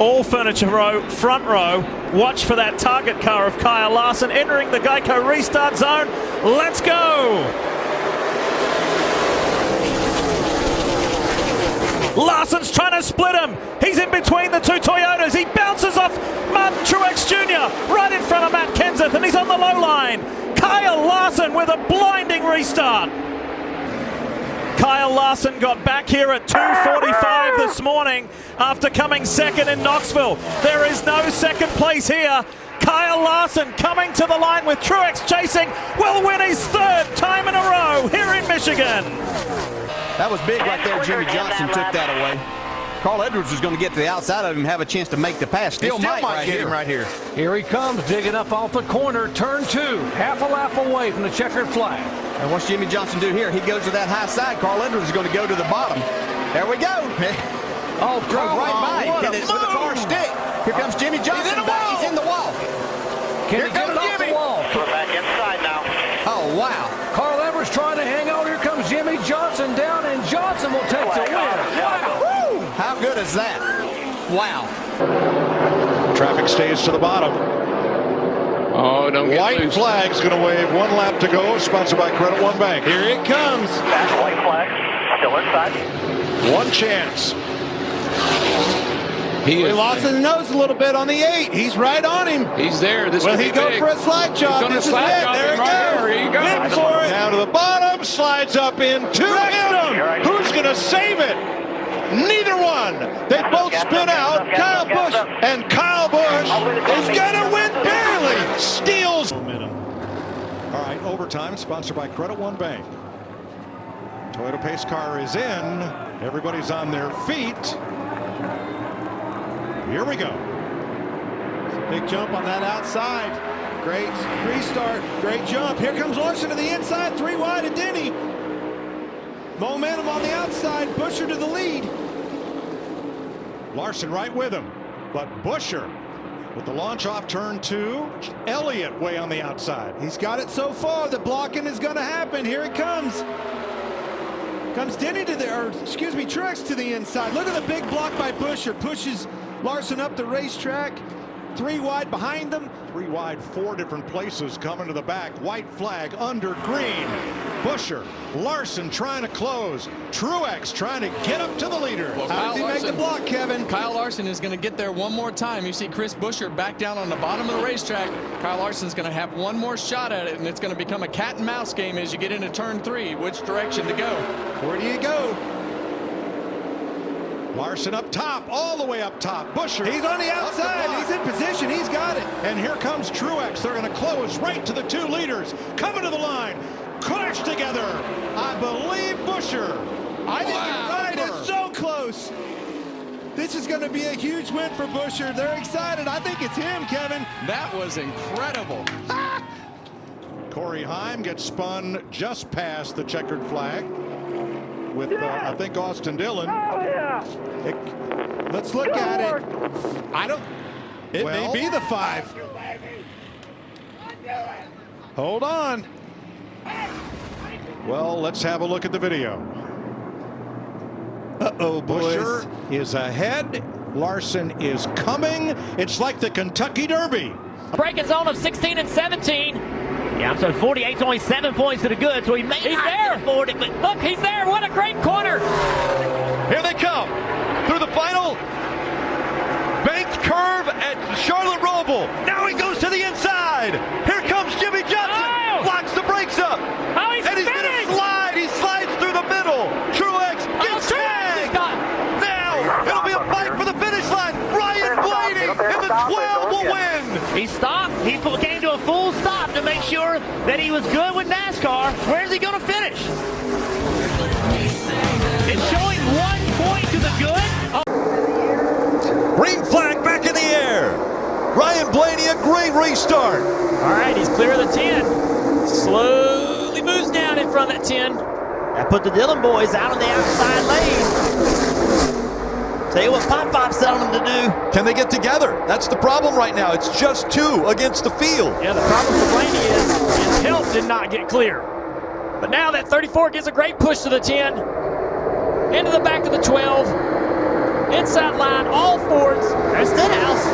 all furniture row, front row. Watch for that target car of Kyle Larson entering the Geico restart zone. Let's go! Larson's trying to split him. He's in between the two Toyotas. He bounces off Martin Truex Jr. right in front of Matt Kenseth, and he's on the low line. Kyle Larson with a blinding restart. Kyle Larson got back here at 2:45 this morning after coming second in Knoxville. There is no second place here. Kyle Larson coming to the line with Truex chasing will win his third time in a row here in Michigan. That was big right there. Jimmy Johnson took that away. Carl Edwards was going to get to the outside of him and have a chance to make the pass. Still might get him right here. Here he comes, digging up off the corner. Turn 2, half a lap away from the checkered flag. And what's Jimmy Johnson do here? He goes to that high side. Carl Edwards is going to go to the bottom. There we go. Oh, goes right by him with a car stick. Here comes Jimmy Johnson. He's in the wall. Can he get it off the wall? We're back inside now. Oh, wow. Carl Edwards trying to hang on. Here comes Jimmy Johnson down, and Johnson will take the win. Wow. Woo. How good is that? Wow. Traffic stays to the bottom. Oh, don't get White loose. flag's going to wave 1 lap to go, sponsored by Credit One Bank. Here it comes. Back white flag, still inside. One chance. He lost his nose a little bit on the 8. He's right on him. He's there. This Will could he be go big. for a slide job? He's This is slide it. job There him it right goes. there. Here you go. In for it. Down to the bottom, slides up into him. Who's going to save it? Neither one. They both spin out. Kyle Busch and Kyle Busch is going to win barely. Steals momentum. All right, overtime sponsored by Credit One Bank. Toyota pace car is in. Everybody's on their feet. Here we go. Big jump on that outside. Great restart. Great jump. Here comes Larson to the inside. 3 wide of Denny. Momentum on the outside. Buescher to the lead. Larson right with him, but Buescher with the launch off turn 2. Elliott way on the outside. He's got it so far. The blocking is going to happen. Here it comes. Comes Denny to the, or excuse me, Truex to the inside. Look at the big block by Buescher. Pushes Larson up the racetrack. 3 wide behind them. 3 wide, 4 different places coming to the back. White flag under green. Buescher, Larson trying to close. Truex trying to get up to the leader. How does he make the block, Kevin? Kyle Larson is going to get there one more time. You see Chris Buescher back down on the bottom of the racetrack. Kyle Larson's going to have one more shot at it, and it's going to become a cat and mouse game as you get into turn 3. Which direction to go? Where do you go? Larson up top, all the way up top. Buescher. He's on the outside. He's in position. He's got it. And here comes Truex. They're going to close right to the 2 leaders. Coming to the line. Clash together. I believe Buescher. I think you're right. It's so close. This is going to be a huge win for Buescher. They're excited. I think it's him, Kevin. That was incredible. Corey Heim gets spun just past the checkered flag with, I think, Austin Dillon. Let's look at it. I don't. It may be the 5. Hold on. Well, let's have a look at the video. Uh-oh, boys. Buescher is ahead. Larson is coming. It's like the Kentucky Derby. Breaking zone of 16 and 17. Yeah, so 48's only 7 points to the good, so he may not afford it, but look, he's there. What a great corner. Here they come through the final banked curve at Charlotte Roval. Now he goes to the inside. Here comes Jimmy Johnson. Locks the brakes up. And he's going to slide. He slides through the middle. Truex gets tagged. Now it'll be a fight for the finish line. Ryan Blaney in the 12 will win. He stopped. He came to a full stop to make sure that he was good with NASCAR. Where's he going to finish? It's showing 1 point to the good. Green flag back in the air. Ryan Blaney, a great restart. All right, he's clear of the 10. Slowly moves down in front of that 10. That put the Dillon boys out on the outside lane. Tell you what Pop's telling them to do. Can they get together? That's the problem right now. It's just 2 against the field. Yeah, the problem for Blaney is his help did not get clear. But now that 34 gives a great push to the 10. Into the back of the 12. Inside line, all Fords. There's Stenhouse.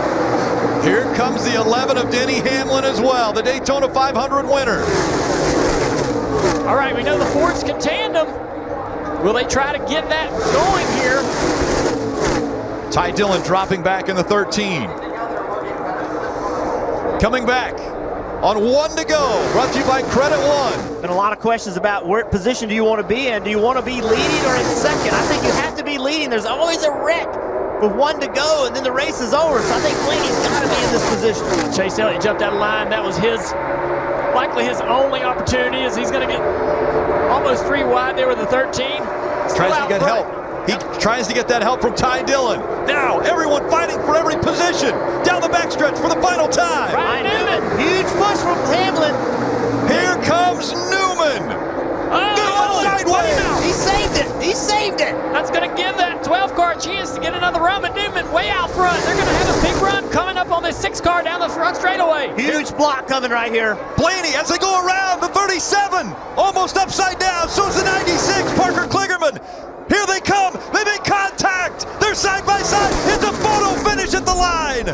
Here comes the 11 of Denny Hamlin as well, the Daytona 500 winner. All right, we know the Fords can tandem. Will they try to get that going here? Ty Dillon dropping back in the 13. Coming back on 1 to go. Brought to you by Credit One. Been a lot of questions about what position do you want to be in. Do you want to be leading or in second? I think you have to be leading. There's always a wreck with 1 to go, and then the race is over. So I think Blaney's got to be in this position. Chase Elliott jumped out of line. That was likely his only opportunity, as he's going to get almost 3 wide there with the 13. Tries to get help. He tries to get that help from Ty Dillon. Now everyone fighting for every position. Down the backstretch for the final time. Ryan Newman. Huge push from Hamlin. Here comes Newman. Newman sideways. He saved it. He saved it. That's going to give that 12-car a chance to get another run, but Newman way out front. They're going to have a big run coming up on this 6-car down the front straightaway. Huge block coming right here. Blaney as they go around the 37. Almost upside down. So is the 96. Parker Kligerman. Here they come. They make contact. They're side by side. It's a photo finish at the line.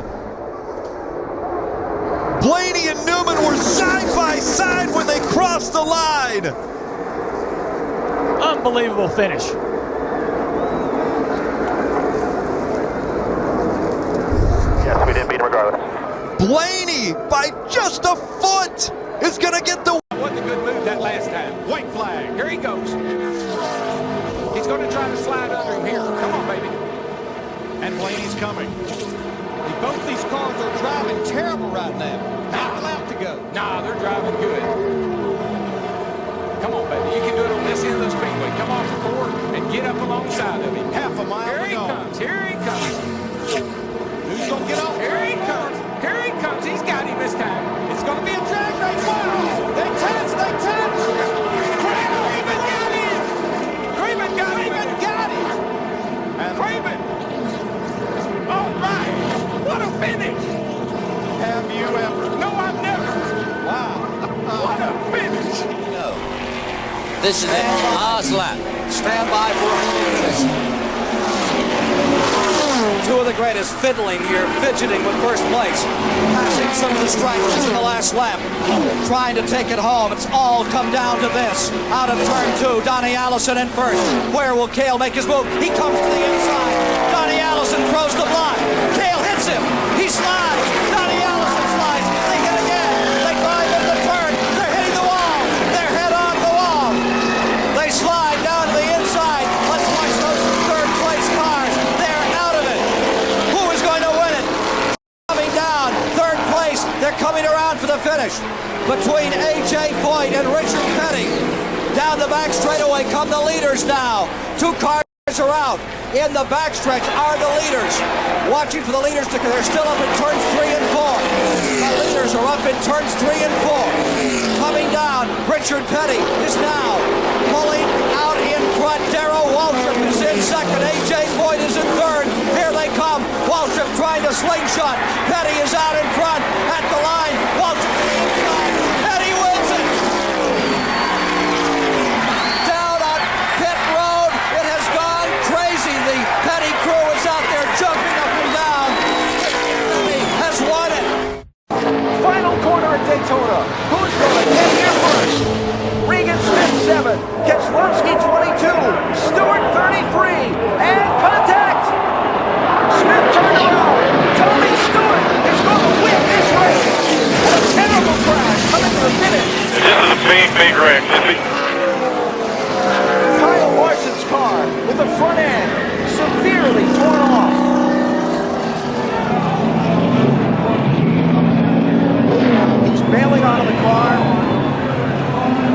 Blaney and Newman were side by side when they crossed the line. Unbelievable finish. Yes, we didn't beat him regardless. Blaney, by just a foot, is going to get the... Wasn't a good move that last time. White flag. Here he goes. He's going to try to slide under him here. Come on, baby. And Blaney's coming. Both these cars are driving terrible right now. Half a lap to go. Nah, they're driving good. Come on, baby. You can do it on this end of the speedway. Come off the board and get up alongside of him. Half a mile Here to he go. comes. Here he comes. Who's going to get off? Here he comes. Here he comes. He's got him this time. It's going to be a drag race. Wow! They touch! They touch! Craven got him! Craven got him! Got it! And Craven! All right! What a finish! Have you ever? No, I've never! Wow! What a finish! This is it. Oslap. Stand by for a finish. Two of the greatest fiddling here, fidgeting with first place. Passing some of the stragglers in the last lap. Trying to take it home. It's all come down to this. Out of turn 2, Donnie Allison in first. Where will Cale make his move? He comes to the inside. Donnie Allison throws the block. Cale hits him. He slides. Donnie Allison slides. They hit again. They drive into the turn. They're hitting the wall. They're head on the wall. They slide down to the inside. Let's watch those third place cars. They're out of it. Who is going to win it? Coming down, third place. They're coming around for the finish. Between A.J. Foyt and Richard Petty. Down the back straightaway come the leaders now. 2 cars are out. In the backstretch are the leaders. Watching for the leaders to, they're still up in turns 3 and 4. The leaders are up in turns 3 and 4. Coming down, Richard Petty is now pulling out in front. Darrell Waltrip is in second. A.J. Foyt is in third. Here they come. Waltrip trying to slingshot. Petty is out in front at the line. Waltrip to the inside. Petty wins it. Down on pit road. It has gone crazy. The Petty crew is out there jumping up and down. Petty has won it. Final corner at Daytona. Who's going to get here first? Regan Smith 7, Keselowski 22, Stewart 33, and contact! Smith turned around. Tony Stewart is going to win this race. A terrible crash coming to the finish. This is a big wreck. Kyle Larson's car with the front end severely torn off. He's bailing out of the car.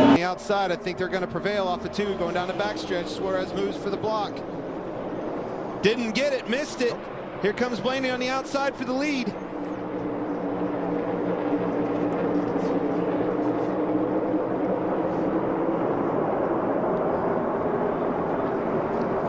On the outside, I think they're going to prevail off the 2 going down the backstretch. Suarez moves for the block. Didn't get it, missed it. Here comes Blaney on the outside for the lead.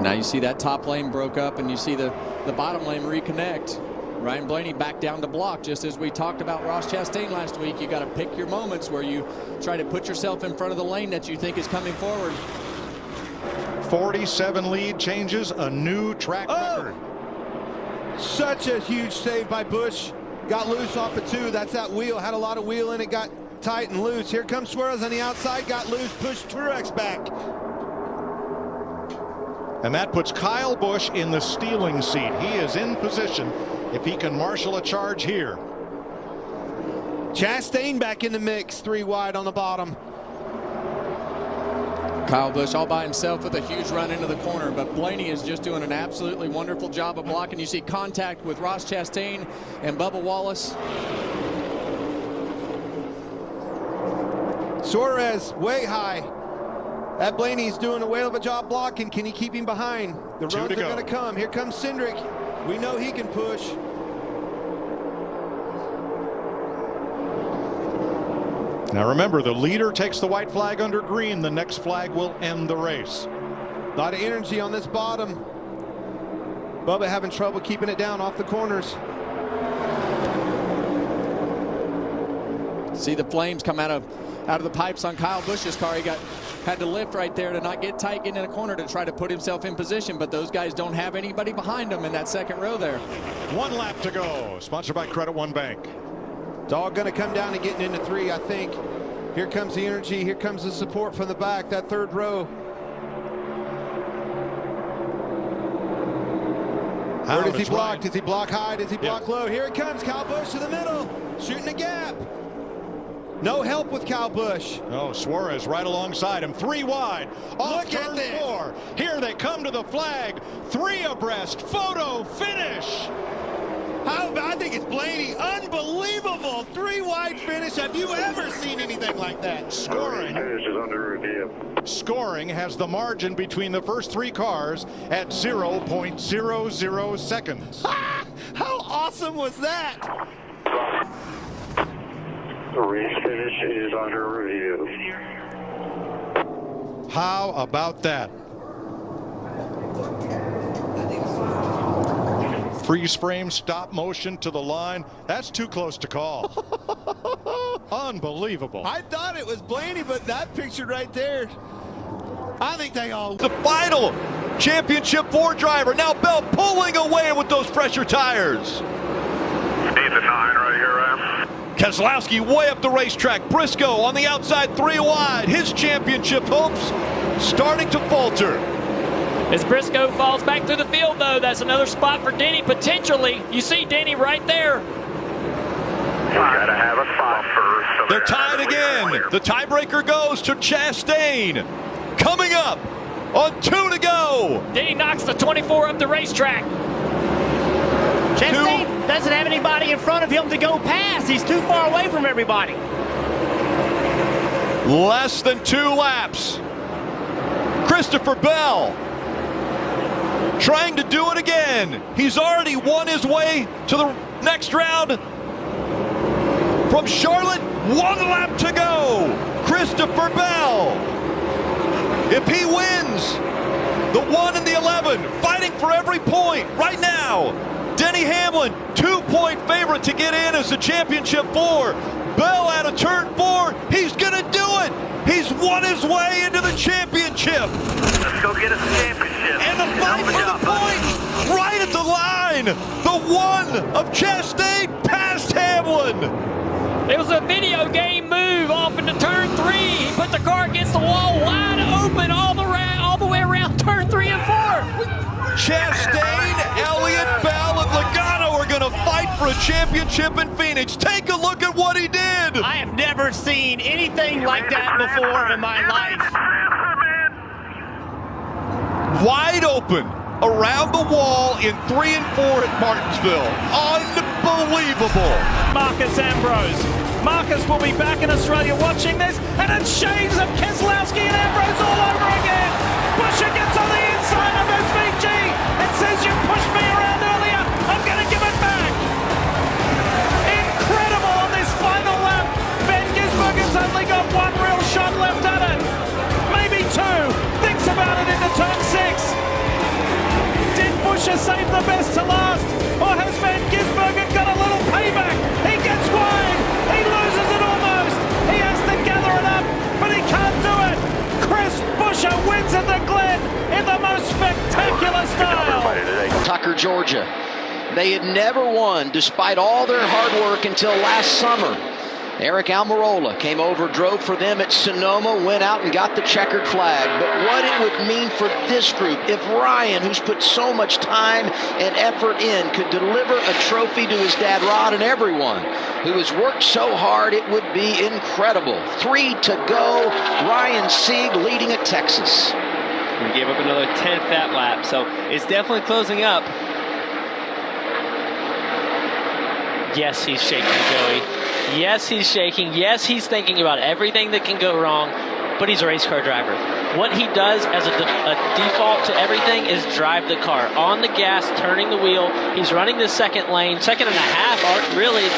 Now you see that top lane broke up and you see the bottom lane reconnect. Ryan Blaney back down the block, just as we talked about Ross Chastain last week. You got to pick your moments where you try to put yourself in front of the lane that you think is coming forward. 47 lead changes, a new track record. Such a huge save by Busch. Got loose off of 2. That's that wheel. Had a lot of wheel in it. Got tight and loose. Here comes Suarez on the outside. Got loose. Pushed Truex back. And that puts Kyle Busch in the stealing seat. He is in position if he can marshal a charge here. Chastain back in the mix. 3 wide on the bottom. Kyle Busch all by himself with a huge run into the corner, but Blaney is just doing an absolutely wonderful job of blocking. You see contact with Ross Chastain and Bubba Wallace. Suarez way high. That Blaney's doing a whale of a job blocking. Can he keep him behind? The runs are going to come. Here comes Cindric. We know he can push. Now remember, the leader takes the white flag under green. The next flag will end the race. A lot of energy on this bottom. Bubba having trouble keeping it down off the corners. See the flames come out of the pipes on Kyle Busch's car. He had to lift right there to not get tight, getting in a corner to try to put himself in position, but those guys don't have anybody behind them in that second row there. 1 lap to go. Sponsored by Credit One Bank. It's all going to come down to getting into 3, I think. Here comes the energy. Here comes the support from the back. That third row. Where does he block? Does he block high? Does he block low? Here it comes. Kyle Busch to the middle. Shooting a gap. No help with Kyle Busch. Oh, Suarez right alongside him. 3 wide. Off turn 4. Here they come to the flag. 3 abreast. Photo finish. I think it's Blaney. Unbelievable. 3 wide finish. Have you ever seen anything like that? Scoring. Finish is under review. Scoring has the margin between the first 3 cars at 0.00 seconds. How awesome was that? The race finish is under review. How about that? Freeze frame, stop motion to the line. That's too close to call. Unbelievable. I thought it was Blaney, but that picture right there, I think they all... The final championship 4 driver. Now Bell pulling away with those pressure tires. 8 to 9 right here, Ram. Keselowski way up the racetrack. Briscoe on the outside, 3 wide. His championship hopes starting to falter. As Briscoe falls back through the field, though, that's another spot for Denny potentially. You see Denny right there. We gotta have a spot first. So they're tied again. The tiebreaker goes to Chastain. Coming up on 2 to go. Denny knocks the 24 up the racetrack. Chastain doesn't have anybody in front of him to go past. He's too far away from everybody. Less than 2 laps. Christopher Bell trying to do it again. He's already won his way to the next round. From Charlotte, 1 lap to go. Christopher Bell. If he wins the 1 and the 11, fighting for every point right now. Denny Hamlin, 2-point favorite to get in as the championship 4. Bell out of turn 4. He's going to do it. He's won his way into the championship. Let's go get us a championship. And the fight for the point right at the line. The 1 of Chastain past Hamlin. It was a video game move off into turn 3. He put the car against the wall wide open all the way around turn 3 and 4. Chastain, Elliott, Bell, and Logano are going to fight for a championship in Phoenix. Take a look at what he did. I have never seen anything like that before in my life. Wide open around the wall in 3 and 4 at Martinsville. Unbelievable. Marcus Ambrose. Marcus will be back in Australia watching this, and it's shades of Keselowski and Ambrose all over again. Buescher gets on the inside of SVG and says, "You pushed me around earlier, I'm going to give it back." Incredible on this final lap. Ben Gisbergen's only got 1 real shot left at it. Maybe 2. Thinks about it into turn 6. Did Buescher save the best to last? Or has Van Gisbergen got a little payback? He gets wide. He loses it almost. He has to gather it up, but he can't do it. Chris Buescher wins at the Glen in the most spectacular style. Tucker, Georgia. They had never won despite all their hard work until last summer. Eric Almirola came over, drove for them at Sonoma, went out and got the checkered flag. But what it would mean for this group if Ryan, who's put so much time and effort in, could deliver a trophy to his dad Rod and everyone who has worked so hard, it would be incredible. 3 to go. Ryan Sieg leading at Texas. We gave up another 10th that lap, so it's definitely closing up. Yes, he's shaking, Joey. Yes, he's shaking. Yes, he's thinking about everything that can go wrong, but he's a race car driver. What he does as a default to everything is drive the car on the gas, turning the wheel. He's running the second lane, second and a half, really.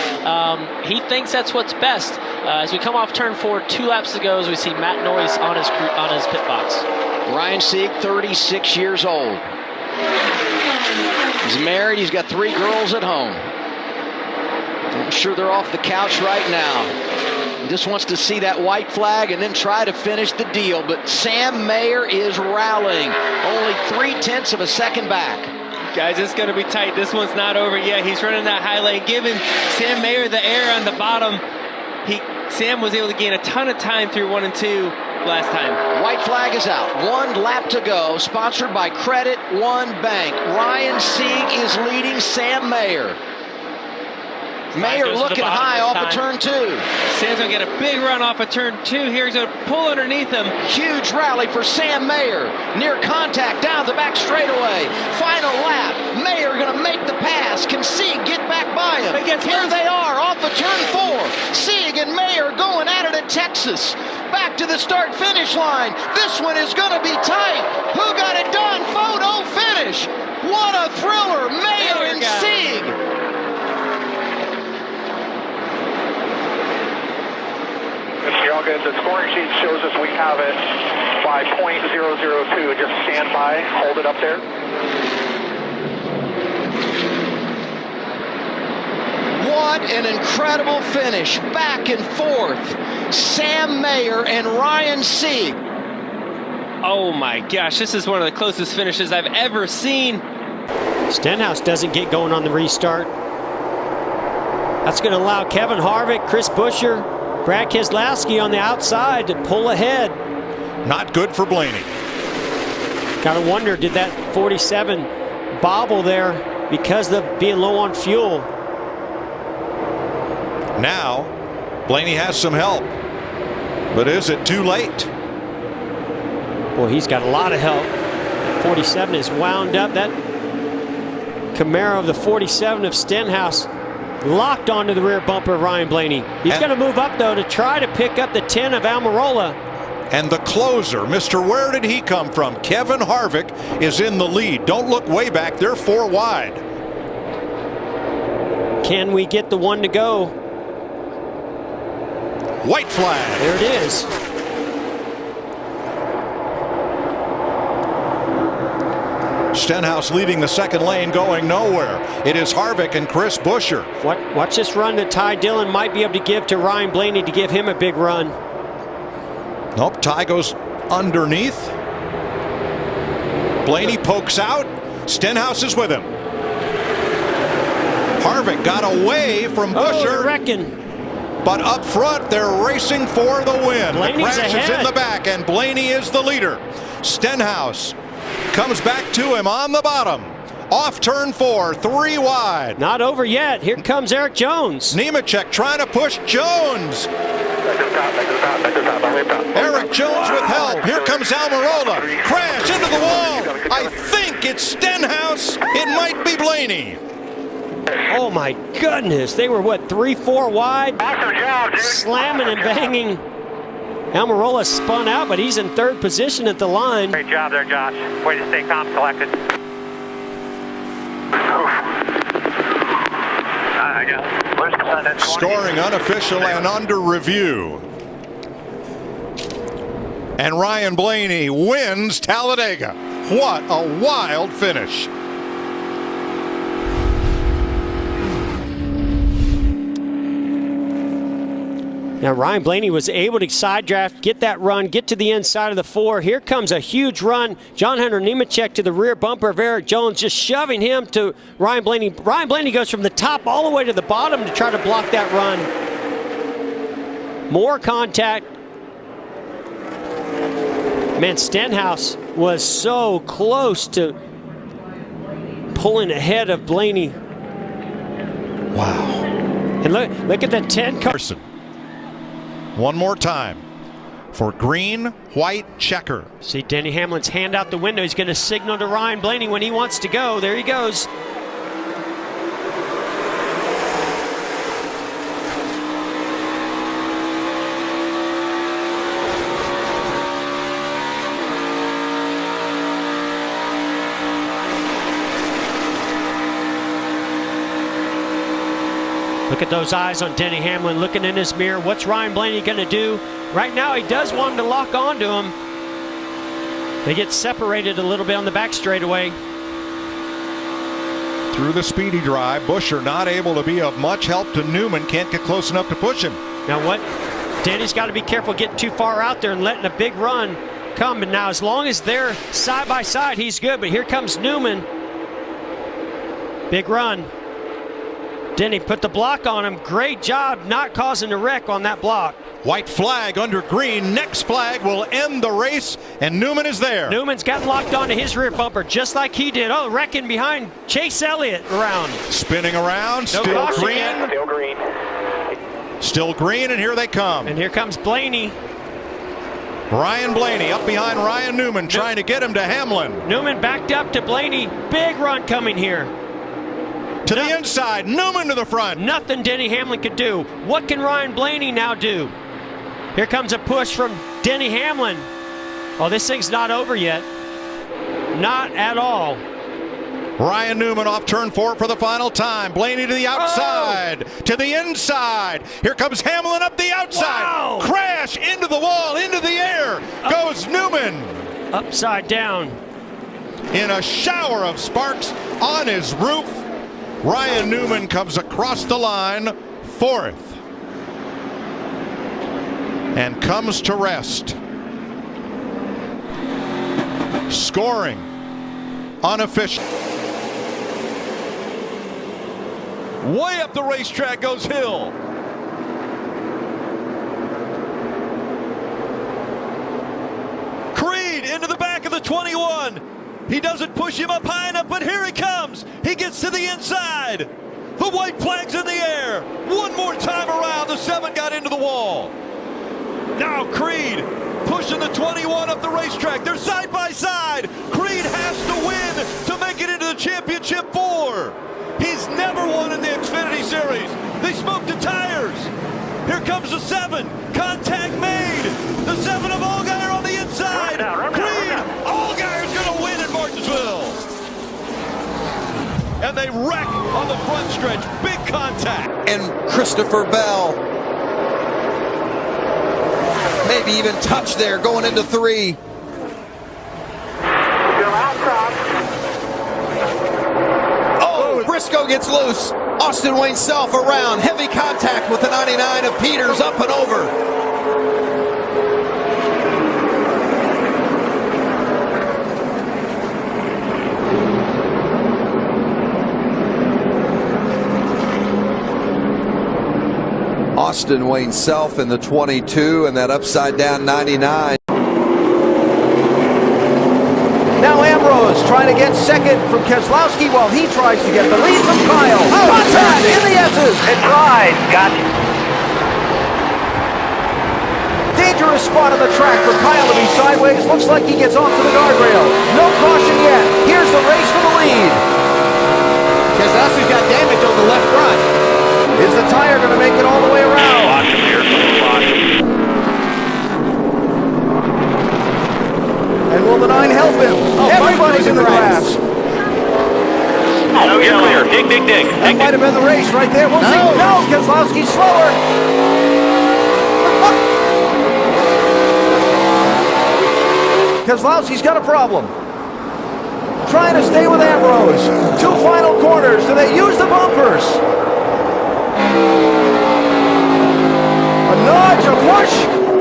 He thinks that's what's best. As we come off turn 4, 2 laps to go, as we see Matt Noyes on his pit box. Ryan Sieg, 36 years old. He's married. He's got 3 girls at home. I'm sure they're off the couch right now. He just wants to see that white flag and then try to finish the deal. But Sam Mayer is rallying. Only 0.3 of a second back. Guys, it's going to be tight. This one's not over yet. He's running that high lane, giving Sam Mayer the air on the bottom. Sam was able to gain a ton of time through 1 and 2 last time. White flag is out. 1 lap to go. Sponsored by Credit One Bank. Ryan Sieg is leading Sam Mayer. Mayer looking high off of turn 2. Sam's going to get a big run off of turn 2 here. He's going to pull underneath him. Huge rally for Sam Mayer. Near contact down the back straightaway. Final lap. Mayer going to make the pass. Can Sieg get back by him? Here they are off of turn 4. Sieg and Mayer going at it at Texas. Back to the start-finish line. This one is going to be tight. Who got it done? Photo finish. What a thriller. Mayer and Sieg. You're all good. The scoring sheet shows us we have it by .002. Just stand by, hold it up there. What an incredible finish. Back and forth. Sam Mayer and Ryan Sieg. Oh my gosh, this is one of the closest finishes I've ever seen. Stenhouse doesn't get going on the restart. That's going to allow Kevin Harvick, Chris Buescher, Brad Keselowski on the outside to pull ahead. Not good for Blaney. Gotta wonder, did that 47 bobble there because of being low on fuel? Now, Blaney has some help. But is it too late? Boy, he's got a lot of help. 47 is wound up. That Camaro of the 47 of Stenhouse locked onto the rear bumper of Ryan Blaney. He's going to move up, though, to try to pick up the 10 of Almirola. And the closer, Mr. Where did he come from? Kevin Harvick is in the lead. Don't look way back. They're 4 wide. Can we get the 1 to go? White flag. There it is. Stenhouse leading the second lane, going nowhere. It is Harvick and Chris Buescher. Watch this run that Ty Dillon might be able to give to Ryan Blaney to give him a big run. Nope, Ty goes underneath. Blaney pokes out. Stenhouse is with him. Harvick got away from Buescher. But up front, they're racing for the win. Blaney's the crash ahead. is in the back, and Blaney is the leader. Stenhouse comes back to him on the bottom. Off turn 4, 3 wide. Not over yet. Here comes Eric Jones. Nemechek trying to push Jones. Eric Jones with help. Here comes Almirola. Crash into the wall. I think it's Stenhouse. It might be Blaney. Oh my goodness. They were, what, 3-4 wide? Awesome job, dude. Slamming and banging. Almirola spun out, but he's in 3rd position at the line. Great job there, Josh. Way to stay calm, collected. Scoring unofficial and under review. And Ryan Blaney wins Talladega. What a wild finish. Now Ryan Blaney was able to side draft, get that run, get to the inside of the 4. Here comes a huge run. John Hunter Nemechek to the rear bumper of Eric Jones, just shoving him to Ryan Blaney. Ryan Blaney goes from the top all the way to the bottom to try to block that run. More contact. Man, Stenhouse was so close to pulling ahead of Blaney. Wow. And look at the 10 car. One more time for green, white, checker. See Denny Hamlin's hand out the window. He's going to signal to Ryan Blaney when he wants to go. There he goes. Look at those eyes on Denny Hamlin looking in his mirror. What's Ryan Blaney going to do? Right now, he does want him to lock onto him. They get separated a little bit on the back straightaway. Through the speedy drive, Buescher not able to be of much help to Newman. Can't get close enough to push him. Now what? Denny's got to be careful getting too far out there and letting a big run come. And now as long as they're side by side, he's good. But here comes Newman. Big run. Denny put the block on him. Great job not causing a wreck on that block. White flag under green. Next flag will end the race, and Newman is there. Newman's got locked onto his rear bumper just like he did. Oh, wrecking behind Chase Elliott around. Spinning around, still green. Still green. Still green, and here they come. And here comes Blaney. Ryan Blaney up behind Ryan Newman, trying to get him to Hamlin. Newman backed up to Blaney. Big run coming here. To the inside, Newman to the front. Nothing Denny Hamlin could do. What can Ryan Blaney now do? Here comes a push from Denny Hamlin. Oh, this thing's not over yet. Not at all. Ryan Newman off turn 4 for the final time. Blaney to the outside, to the inside. Here comes Hamlin up the outside. Wow. Crash into the wall, into the air goes Newman. Upside down. In a shower of sparks on his roof. Ryan Newman comes across the line, 4th, and comes to rest. Scoring unofficial. Way up the racetrack goes Hill. Creed into the back of the 21. He doesn't push him up high enough, but here he comes. He gets to the inside. The white flag's in the air. One more time around. The 7 got into the wall. Now Creed pushing the 21 up the racetrack. They're side by side. Creed has to win to make it into the championship 4. He's never won in the Xfinity Series. They smoked the tires. Here comes the 7. Contact made. The 7 of Allgaier on the inside. Creed, Allgaier's going to win in Martinsville. And they wreck on the front stretch. Big contact. And Christopher Bell. Maybe even touch there going into 3. Oh, Briscoe gets loose. Austin Wayne Self around. Heavy contact with the 99 of Peters up and over. Austin Wayne Self in the 22 and that upside down 99. Now Ambrose trying to get second from Keselowski while he tries to get the lead from Kyle. Contact in the S's. It's right. Gotcha. Dangerous spot on the track for Kyle to be sideways. Looks like he gets off to the guardrail. No caution yet. Here's the race for the lead. Keselowski's got damage on the left front. Is the tire going to make it all the way around? Watch him here. Watch him. And will the 9 help him? Everybody's in the grass. Oh, you're clear. Dig, dig, dig. That might have been the race right there. We'll see. No, Keselowski's slower. Keselowski's got a problem. Trying to stay with Ambrose. 2 final corners. Do they use the bumpers? Nudge, a push.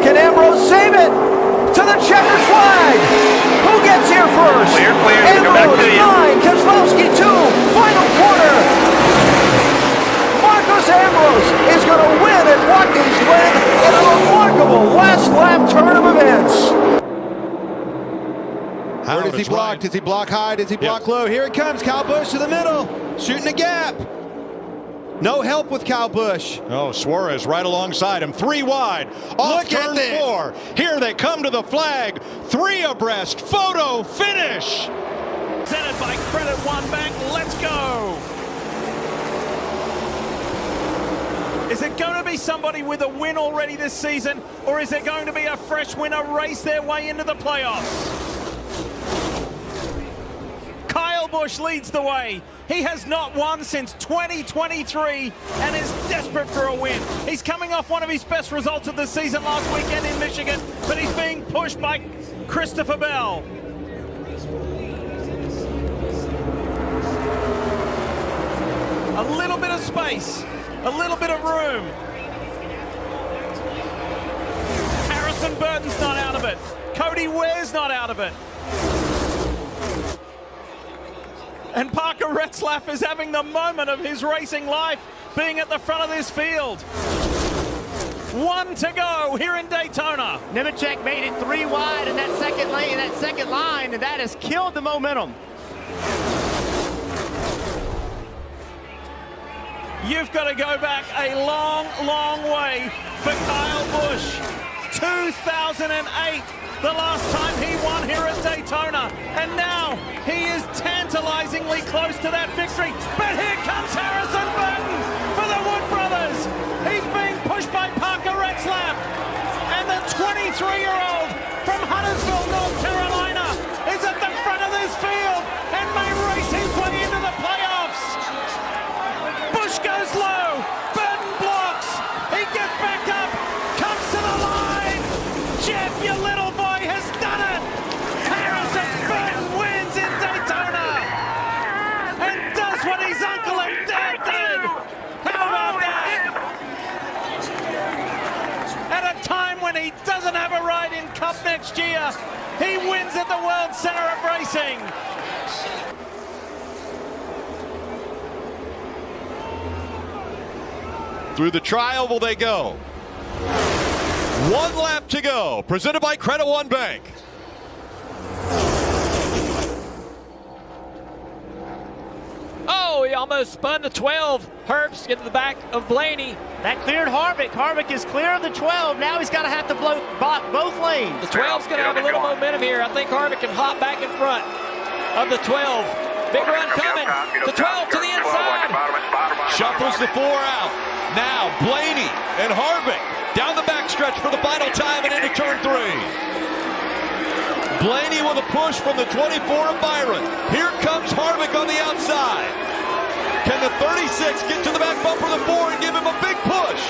Can Ambrose save it? To the checkered flag. Who gets here first? Clear. Ambrose, 9. Keselowski, 2. Final corner. Marcos Ambrose is going to win at Watkins Glen in a remarkable last lap turn of events. Where does he block? Does he block high? Does he block low? Here it comes. Kyle Busch to the middle. Shooting a gap. No help with Kyle Busch. Oh, Suarez right alongside him. 3 wide. Off turn 4. Here they come to the flag. 3 abreast. Photo finish. Presented by Credit One Bank. Let's go. Is it going to be somebody with a win already this season, or is it going to be a fresh winner race their way into the playoffs? Kyle Busch leads the way. He has not won since 2023 and is desperate for a win. He's coming off one of his best results of the season last weekend in Michigan, but he's being pushed by Christopher Bell. A little bit of space, a little bit of room. Harrison Burton's not out of it. Cody Ware's not out of it. And Parker Retzlaff is having the moment of his racing life, being at the front of this field. 1 to go here in Daytona. Nemechek made it 3 wide in that second lane, that second line, and that has killed the momentum. You've got to go back a long, long way for Kyle Busch. 2008, the last time he won here at Daytona. And now he is tantalizingly close to that victory. But here comes Harrison Burton for the Wood Brothers. He's being pushed by Parker Retzlaff. And the 23-year-old from Huntersville, North Carolina is at the front of this field and may race his way into the playoffs. Busch goes low. Burton blocks. He gets back up. Comes to the line. Jeff, your little boy, has done it. Harrison Burton wins in Daytona and does what his uncle and dad did. How about that? At a time when he doesn't have a ride in Cup next year, he wins at the World Center of Racing. Through the tri-oval they go. 1 lap to go. Presented by Credit One Bank. Oh, he almost spun the 12. Herbst get to the back of Blaney. That cleared Harvick. Harvick is clear of the 12. Now he's got to have to block both lanes. The 12's going to have a little momentum here. I think Harvick can hop back in front of the 12. Big run coming. The 12 to the inside. Shuffles the 4 out. Now Blaney and Harvick down the backstretch for the final time and into turn 3. Blaney with a push from the 24 of Byron. Here comes Harvick on the outside. Can the 36 get to the back bumper of the 4 and give him a big push?